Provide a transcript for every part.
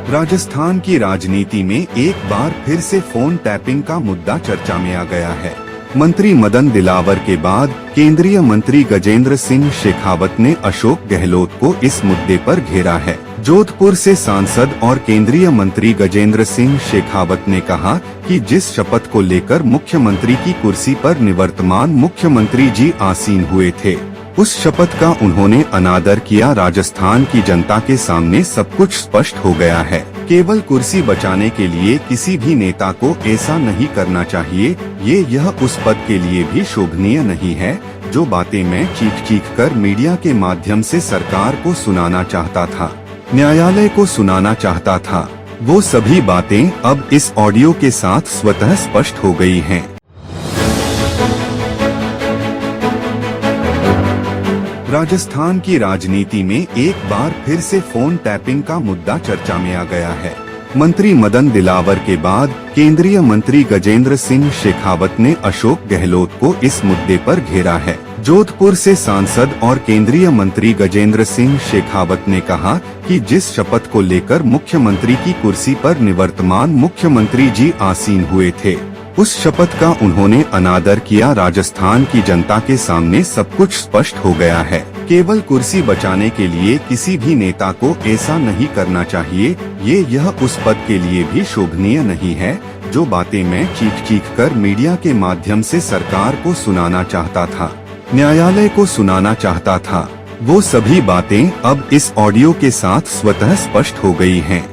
राजस्थान की राजनीति में एक बार फिर से फोन टैपिंग का मुद्दा चर्चा में आ गया है। मंत्री मदन दिलावर के बाद केंद्रीय मंत्री गजेंद्र सिंह शेखावत ने अशोक गहलोत को इस मुद्दे पर घेरा है। जोधपुर से सांसद और केंद्रीय मंत्री गजेंद्र सिंह शेखावत ने कहा कि जिस शपथ को लेकर मुख्यमंत्री की कुर्सी पर निवर्तमान मुख्यमंत्री जी आसीन हुए थे, उस शपथ का उन्होंने अनादर किया। राजस्थान की जनता के सामने सब कुछ स्पष्ट हो गया है। केवल कुर्सी बचाने के लिए किसी भी नेता को ऐसा नहीं करना चाहिए। यह उस पद के लिए भी शोभनीय नहीं है। जो बातें मैं चीख कर मीडिया के माध्यम से सरकार को सुनाना चाहता था, न्यायालय को सुनाना चाहता था, वो सभी बातें अब इस ऑडियो के साथ स्वतः स्पष्ट हो गई हैं। राजस्थान की राजनीति में एक बार फिर से फोन टैपिंग का मुद्दा चर्चा में आ गया है। मंत्री मदन दिलावर के बाद केंद्रीय मंत्री गजेंद्र सिंह शेखावत ने अशोक गहलोत को इस मुद्दे पर घेरा है। जोधपुर से सांसद और केंद्रीय मंत्री गजेंद्र सिंह शेखावत ने कहा कि जिस शपथ को लेकर मुख्यमंत्री की कुर्सी पर निवर्तमान मुख्यमंत्री जी आसीन हुए थे, उस शपथ का उन्होंने अनादर किया। राजस्थान की जनता के सामने सब कुछ स्पष्ट हो गया है। केवल कुर्सी बचाने के लिए किसी भी नेता को ऐसा नहीं करना चाहिए। यह उस पद के लिए भी शोभनीय नहीं है। जो बातें मैं चीख कर मीडिया के माध्यम से सरकार को सुनाना चाहता था, न्यायालय को सुनाना चाहता था, वो सभी बातें अब इस ऑडियो के साथ स्वतः स्पष्ट हो गई हैं।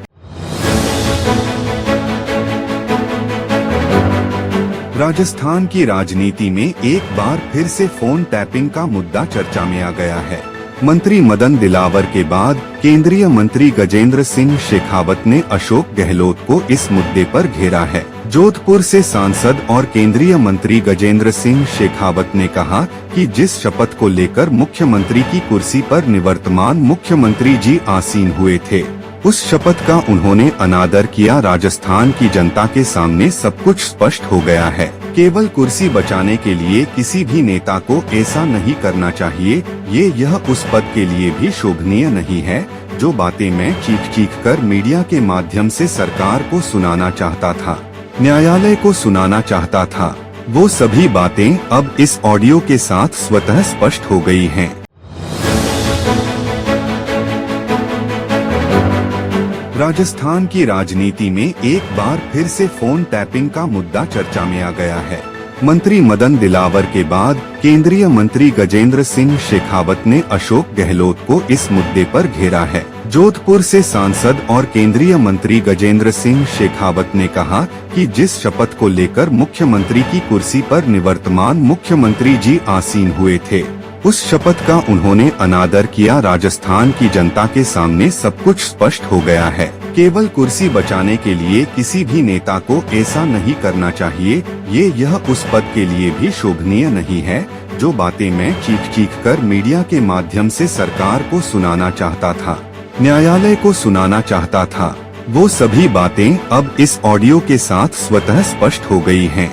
राजस्थान की राजनीति में एक बार फिर से फोन टैपिंग का मुद्दा चर्चा में आ गया है। मंत्री मदन दिलावर के बाद केंद्रीय मंत्री गजेंद्र सिंह शेखावत ने अशोक गहलोत को इस मुद्दे पर घेरा है। जोधपुर से सांसद और केंद्रीय मंत्री गजेंद्र सिंह शेखावत ने कहा कि जिस शपथ को लेकर मुख्यमंत्री की कुर्सी पर निवर्तमान मुख्यमंत्री जी आसीन हुए थे, उस शपथ का उन्होंने अनादर किया। राजस्थान की जनता के सामने सब कुछ स्पष्ट हो गया है। केवल कुर्सी बचाने के लिए किसी भी नेता को ऐसा नहीं करना चाहिए। यह उस पद के लिए भी शोभनीय नहीं है। जो बातें मैं चीख कर मीडिया के माध्यम से सरकार को सुनाना चाहता था, न्यायालय को सुनाना चाहता था, वो सभी बातें अब इस ऑडियो के साथ स्वतः स्पष्ट हो गई हैं। राजस्थान की राजनीति में एक बार फिर से फोन टैपिंग का मुद्दा चर्चा में आ गया है। मंत्री मदन दिलावर के बाद केंद्रीय मंत्री गजेंद्र सिंह शेखावत ने अशोक गहलोत को इस मुद्दे पर घेरा है। जोधपुर से सांसद और केंद्रीय मंत्री गजेंद्र सिंह शेखावत ने कहा कि जिस शपथ को लेकर मुख्यमंत्री की कुर्सी पर निवर्तमान मुख्यमंत्री जी आसीन हुए थे, उस शपथ का उन्होंने अनादर किया। राजस्थान की जनता के सामने सब कुछ स्पष्ट हो गया है। केवल कुर्सी बचाने के लिए किसी भी नेता को ऐसा नहीं करना चाहिए। यह उस पद के लिए भी शोभनीय नहीं है। जो बातें मैं चीख कर मीडिया के माध्यम से सरकार को सुनाना चाहता था, न्यायालय को सुनाना चाहता था, वो सभी बातें अब इस ऑडियो के साथ स्वतः स्पष्ट हो गई हैं।